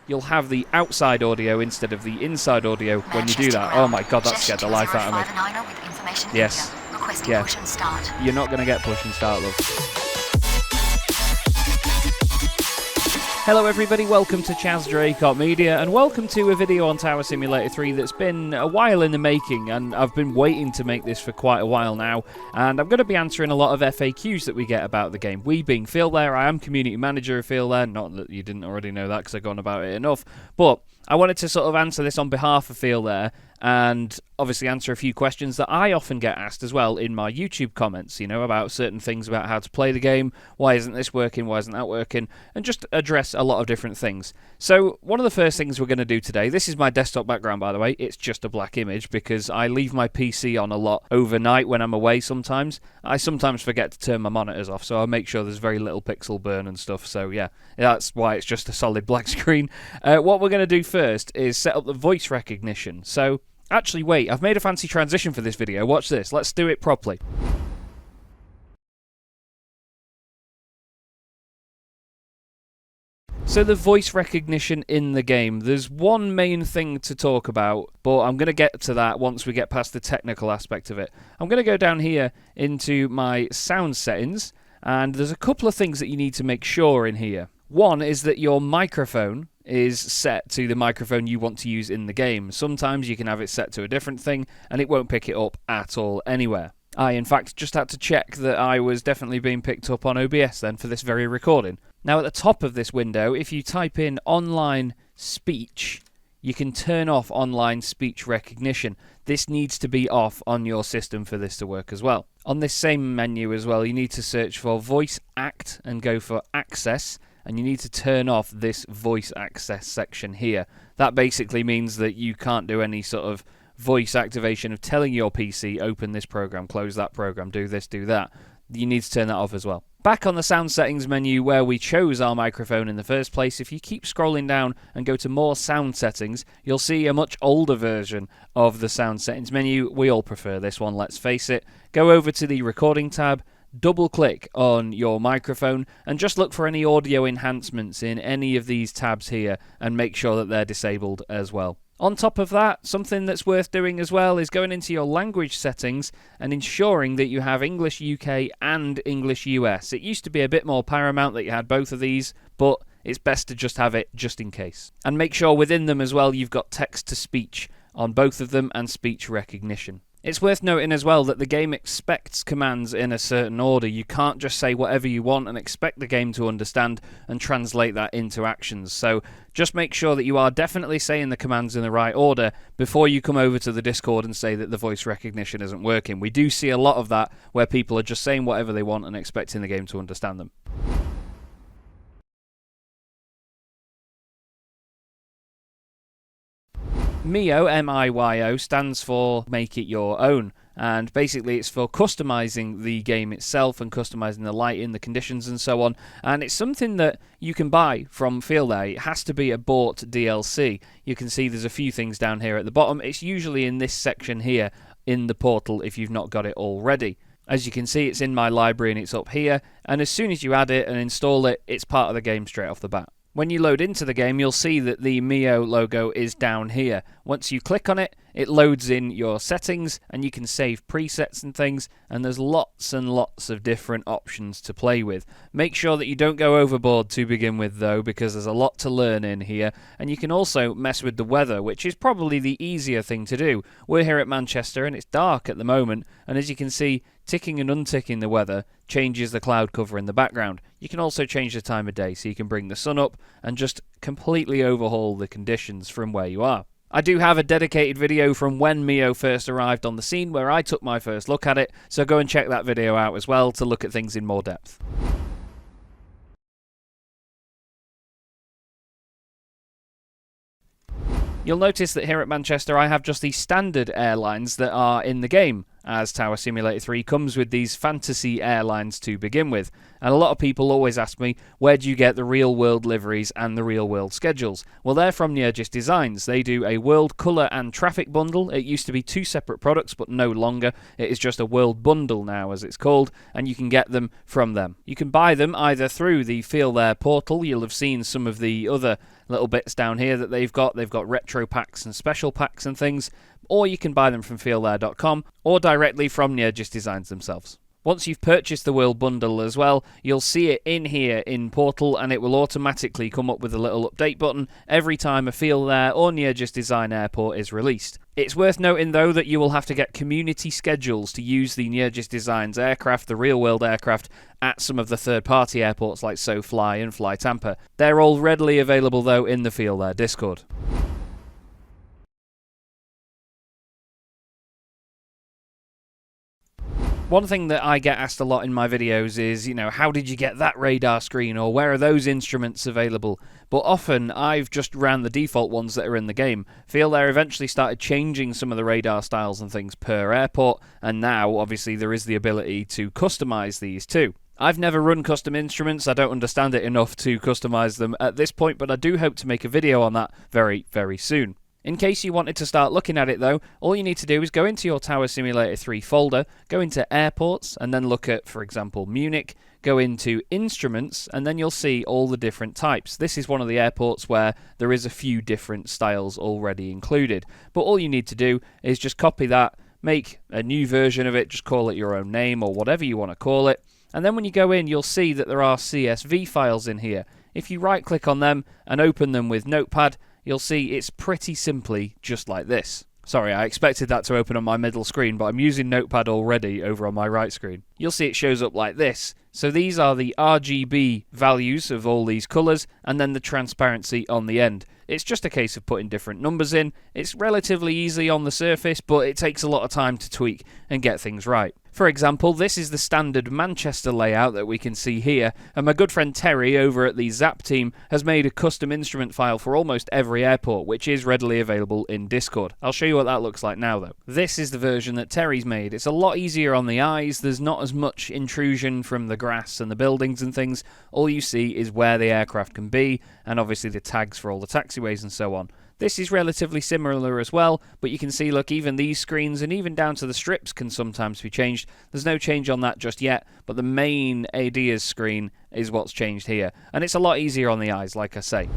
you'll have the outside audio instead of the inside audio when you do that. Oh my god, that scared the life out of me. Yes. Yeah. You're not going to get push and start, love. Hello everybody, welcome to Chaz Draycott Media, and welcome to a video on Tower Simulator 3 that's been a while in the making, and I've been waiting to make this for quite a while now, and I'm going to be answering a lot of FAQs that we get about the game. We being FeelThere, I am community manager of FeelThere, not that you didn't already know that because I've gone about it enough, but I wanted to sort of answer this on behalf of FeelThere, and obviously answer a few questions that I often get asked as well in my YouTube comments, you know, about certain things about how to play the game, why isn't this working, why isn't that working, and just address a lot of different things. So one of the first things we're going to do today, this is my desktop background by the way, it's just a black image because I leave my PC on a lot overnight when I'm away sometimes. I sometimes forget to turn my monitors off, so I make sure there's very little pixel burn and stuff, so yeah, that's why it's just a solid black screen. What we're going to do first is set up the voice recognition. So actually, wait, I've made a fancy transition for this video. Watch this. Let's do it properly. So the voice recognition in the game, there's one main thing to talk about, but I'm going to get to that once we get past the technical aspect of it. I'm going to go down here into my sound settings, and there's a couple of things that you need to make sure in here. One is that your microphone is set to the microphone you want to use in the game. Sometimes you can have it set to a different thing and it won't pick it up at all anywhere. I in fact just had to check that I was definitely being picked up on OBS then for this very recording. Now at the top of this window, if you type in online speech, you can turn off online speech recognition. This needs to be off on your system for this to work as well. On this same menu as well, you need to search for voice act and go for access. And you need to turn off this voice access section here. That basically means that you can't do any sort of voice activation of telling your PC, open this program, close that program, do this, do that. You need to turn that off as well. Back on the sound settings menu where we chose our microphone in the first place, if you keep scrolling down and go to more sound settings, you'll see a much older version of the sound settings menu. We all prefer this one, let's face it. Go over to the recording tab, double click on your microphone and just look for any audio enhancements in any of these tabs here and make sure that they're disabled as well. On top of that, something that's worth doing as well is going into your language settings and ensuring that you have English UK and English US. It used to be a bit more paramount that you had both of these, but it's best to just have it just in case. And make sure within them as well you've got text to speech on both of them and speech recognition. It's worth noting as well that the game expects commands in a certain order. You can't just say whatever you want and expect the game to understand and translate that into actions. So just make sure that you are definitely saying the commands in the right order before you come over to the Discord and say that the voice recognition isn't working. We do see a lot of that where people are just saying whatever they want and expecting the game to understand them. MIYO, M-I-Y-O, stands for Make It Your Own, and basically it's for customizing the game itself and customizing the lighting, the conditions and so on, and it's something that you can buy from FeelThere. It has to be a bought DLC. You can see there's a few things down here at the bottom. It's usually in this section here in the portal if you've not got it already. As you can see, it's in my library and it's up here, and as soon as you add it and install it, it's part of the game straight off the bat. When you load into the game, you'll see that the MIYO logo is down here. Once you click on it, it loads in your settings and you can save presets and things, and there's lots and lots of different options to play with. Make sure that you don't go overboard to begin with though, because there's a lot to learn in here, and you can also mess with the weather, which is probably the easier thing to do. We're here at Manchester and it's dark at the moment, and as you can see, ticking and unticking the weather changes the cloud cover in the background. You can also change the time of day, so you can bring the sun up and just completely overhaul the conditions from where you are. I do have a dedicated video from when MIYO first arrived on the scene where I took my first look at it, so go and check that video out as well to look at things in more depth. You'll notice that here at Manchester I have just the standard airlines that are in the game. as Tower Simulator 3 comes with these fantasy airlines to begin with. And a lot of people always ask me, where do you get the real world liveries and the real world schedules? Well, they're from Nyerges Designs. They do a world colour and traffic bundle. It used to be 2 separate products, but no longer. It is just a world bundle now, as it's called, and you can get them from them. You can buy them either through the FeelThere portal. You'll have seen some of the other little bits down here that they've got. They've got retro packs and special packs and things, or you can buy them from FeelThere.com or directly from Nyerges Designs themselves. Once you've purchased the World Bundle as well, you'll see it in here in Portal, and it will automatically come up with a little update button every time a FeelThere or Nyerges Design airport is released. It's worth noting though that you will have to get community schedules to use the Nyerges Designs aircraft, the real world aircraft, at some of the third-party airports like SoFly and Fly Tampa. They're all readily available though in the FeelThere Discord. One thing that I get asked a lot in my videos is, how did you get that radar screen, or where are those instruments available? But often I've just ran the default ones that are in the game. FeelThere eventually started changing some of the radar styles and things per airport, and now obviously there is the ability to customize these too. I've never run custom instruments, I don't understand it enough to customize them at this point, but I do hope to make a video on that very, very soon. In case you wanted to start looking at it though, all you need to do is go into your Tower Simulator 3 folder, go into airports, and then look at, for example, Munich, go into instruments, and then you'll see all the different types. This is one of the airports where there is a few different styles already included. But all you need to do is just copy that, make a new version of it, just call it your own name or whatever you want to call it, and then when you go in you'll see that there are CSV files in here. If you right click on them and open them with Notepad, you'll see it's pretty simply just like this. Sorry, I expected that to open on my middle screen, but I'm using Notepad already over on my right screen. You'll see it shows up like this. So these are the RGB values of all these colours, and then the transparency on the end. It's just a case of putting different numbers in. It's relatively easy on the surface, but it takes a lot of time to tweak and get things right. For example, this is the standard Manchester layout that we can see here, and my good friend Terry over at the Zap team has made a custom instrument file for almost every airport, which is readily available in Discord. I'll show you what that looks like now though. This is the version that Terry's made. It's a lot easier on the eyes, there's not as much intrusion from the grass and the buildings and things. All you see is where the aircraft can be, and obviously the tags for all the taxiways and so on. This is relatively similar as well, but you can see, look, even these screens and even down to the strips can sometimes be changed. There's no change on that just yet, but the main ADIA's screen is what's changed here. And it's a lot easier on the eyes, like I say.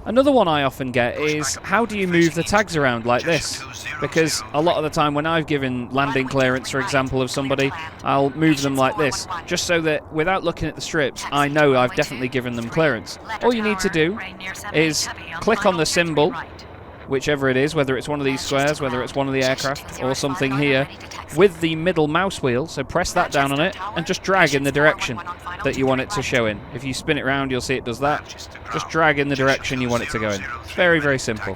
Another one I often get is, how do you move the tags around like this? Because a lot of the time when I've given landing clearance, for example, of somebody, I'll move them like this, just so that without looking at the strips, I know I've definitely given them clearance. All you need to do is click on the symbol, whichever it is, whether it's one of these squares, whether it's one of the aircraft, or something here, with the middle mouse wheel, so press that down on it, and just drag in the direction that you want it to show in. If you spin it around, you'll see it does that. Just drag in the direction you want it to go in. Very, very simple.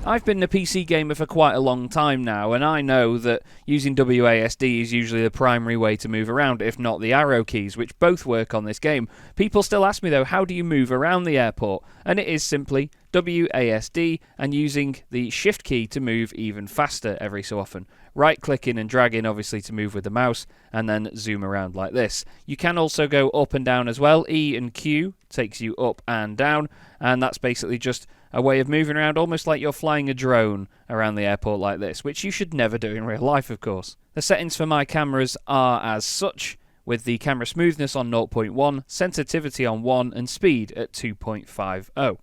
I've been a PC gamer for quite a long time now, and I know that using WASD is usually the primary way to move around, if not the arrow keys, which both work on this game. People still ask me though, how do you move around the airport? And it is simply WASD and using the shift key to move even faster every so often. Right clicking and dragging obviously to move with the mouse, and then zoom around like this. You can also go up and down as well. E and Q takes you up and down, and that's basically just a way of moving around almost like you're flying a drone around the airport like this, which you should never do in real life, of course. The settings for my cameras are as such, with the camera smoothness on 0.1, sensitivity on 1, and speed at 2.50.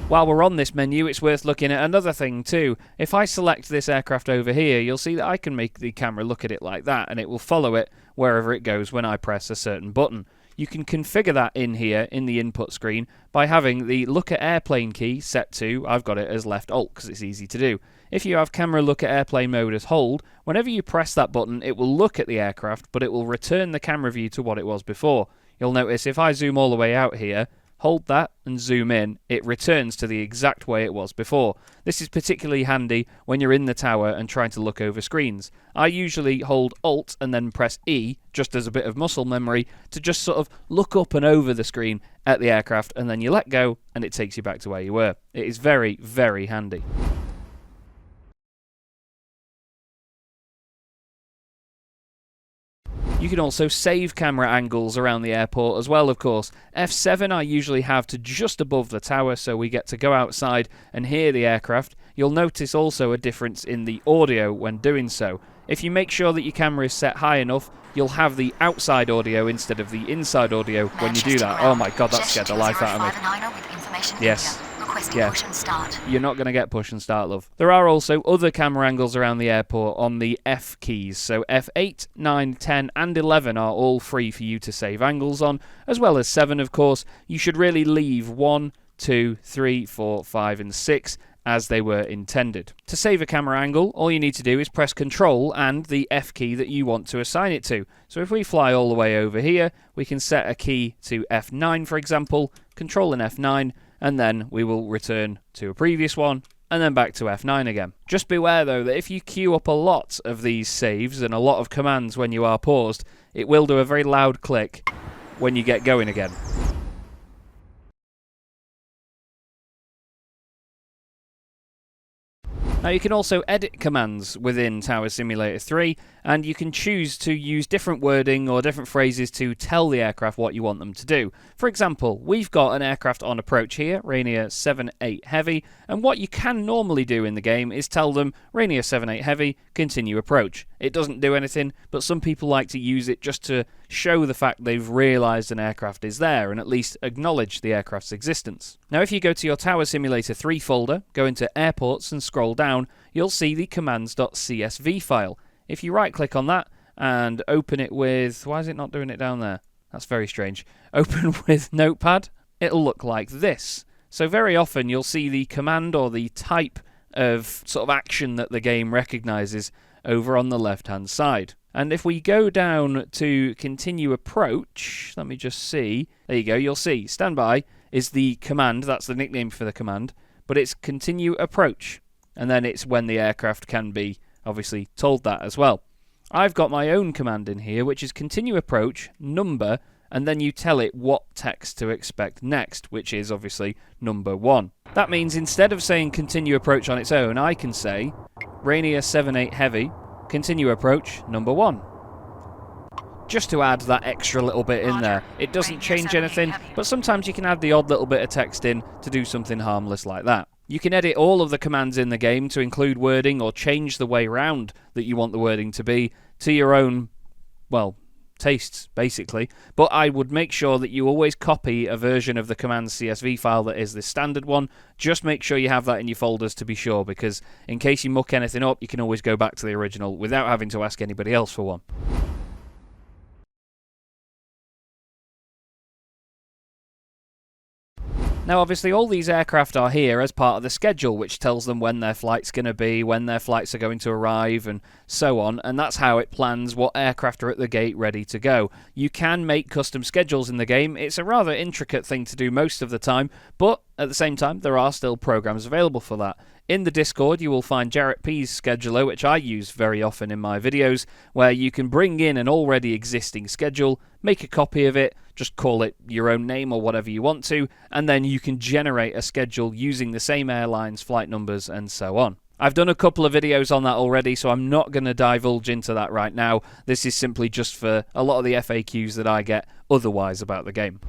While we're on this menu, it's worth looking at another thing too. If I select this aircraft over here, you'll see that I can make the camera look at it like that, and it will follow it wherever it goes when I press a certain button. You can configure that in here in the input screen by having the look at airplane key set to, I've got it as left alt because it's easy to do. If you have camera look at airplane mode as hold, whenever you press that button it will look at the aircraft, but it will return the camera view to what it was before. You'll notice if I zoom all the way out here, hold that and zoom in, it returns to the exact way it was before. This is particularly handy when you're in the tower and trying to look over screens. I usually hold Alt and then press E, just as a bit of muscle memory, to just sort of look up and over the screen at the aircraft, and then you let go and it takes you back to where you were. It is very, very handy. You can also save camera angles around the airport as well, of course. F7 I usually have to just above the tower, so we get to go outside and hear the aircraft. You'll notice also a difference in the audio when doing so. If you make sure that your camera is set high enough, you'll have the outside audio instead of the inside audio when you do that. Oh my god, that scared the life out of me. Yes. Yeah, you're not going to get push and start, love. There are also other camera angles around the airport on the F keys, so F8, 9, 10 and 11 are all free for you to save angles on, as well as 7 of course. You should really leave 1, 2, 3, 4, 5 and 6 as they were intended. To save a camera angle, all you need to do is press Control and the F key that you want to assign it to. So if we fly all the way over here, we can set a key to F9 for example, Control and F9, and then we will return to a previous one, and then back to F9 again. Just beware though that if you queue up a lot of these saves and a lot of commands when you are paused, it will do a very loud click when you get going again. Now you can also edit commands within Tower Simulator 3, and you can choose to use different wording or different phrases to tell the aircraft what you want them to do. For example, we've got an aircraft on approach here, Rainier 78 Heavy, and what you can normally do in the game is tell them, Rainier 78 Heavy, continue approach. It doesn't do anything, but some people like to use it just to show the fact they've realised an aircraft is there and at least acknowledge the aircraft's existence. Now if you go to your Tower Simulator 3 folder, go into Airports and scroll down, you'll see the commands.csv file. If you right click on that and open it with... why is it not doing it down there? That's very strange. Open with Notepad, it'll look like this. So very often you'll see the command or the type of sort of action that the game recognises over on the left hand side. And if we go down to continue approach, let me just see, there you go, you'll see standby is the command, that's the nickname for the command, but it's continue approach, and then it's when the aircraft can be obviously told that as well. I've got my own command in here which is continue approach, number, and then you tell it what text to expect next, which is obviously number 1. That means instead of saying continue approach on its own, I can say Rainier 78 Heavy, continue approach, number 1. Just to add that extra little bit in there. It doesn't change anything, but sometimes you can add the odd little bit of text in to do something harmless like that. You can edit all of the commands in the game to include wording or change the way round that you want the wording to be to your own, well, tastes, basically. But I would make sure that you always copy a version of the commands CSV file that is the standard one. Just make sure you have that in your folders to be sure, because in case you muck anything up, you can always go back to the original without having to ask anybody else for one. Now obviously all these aircraft are here as part of the schedule, which tells them when their flight's going to be, when their flights are going to arrive and so on, and that's how it plans what aircraft are at the gate ready to go. You can make custom schedules in the game. It's a rather intricate thing to do most of the time, but at the same time there are still programs available for that. In the Discord you will find Jarrett P's scheduler, which I use very often in my videos, where you can bring in an already existing schedule, make a copy of it, just call it your own name or whatever you want to, and then you can generate a schedule using the same airlines, flight numbers, and so on. I've done a couple of videos on that already, so I'm not going to divulge into that right now. This is simply just for a lot of the FAQs that I get otherwise about the game.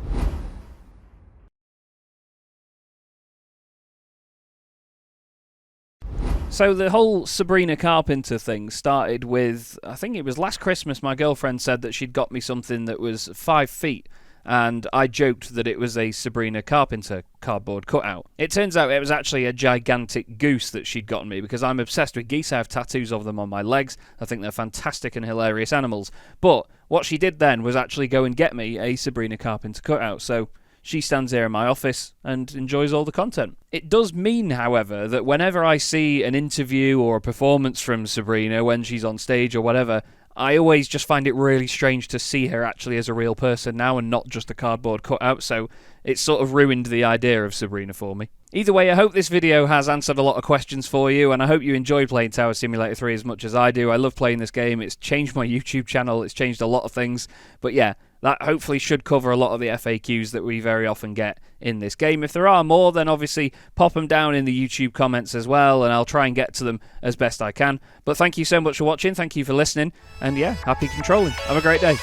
So the whole Sabrina Carpenter thing started with, I think it was last Christmas, my girlfriend said that she'd got me something that was 5 feet, and I joked that it was a Sabrina Carpenter cardboard cutout. It turns out it was actually a gigantic goose that she'd gotten me, because I'm obsessed with geese. I have tattoos of them on my legs. I think they're fantastic and hilarious animals. But what she did then was actually go and get me a Sabrina Carpenter cutout, so she stands here in my office and enjoys all the content. It does mean, however, that whenever I see an interview or a performance from Sabrina when she's on stage or whatever, I always just find it really strange to see her actually as a real person now and not just a cardboard cutout. So it's sort of ruined the idea of Sabrina for me. Either way, I hope this video has answered a lot of questions for you, and I hope you enjoy playing Tower Simulator 3 as much as I do. I love playing this game. It's changed my YouTube channel. It's changed a lot of things. But yeah, that hopefully should cover a lot of the FAQs that we very often get in this game. If there are more, then obviously pop them down in the YouTube comments as well, and I'll try and get to them as best I can. But thank you so much for watching. Thank you for listening. And yeah, happy controlling. Have a great day.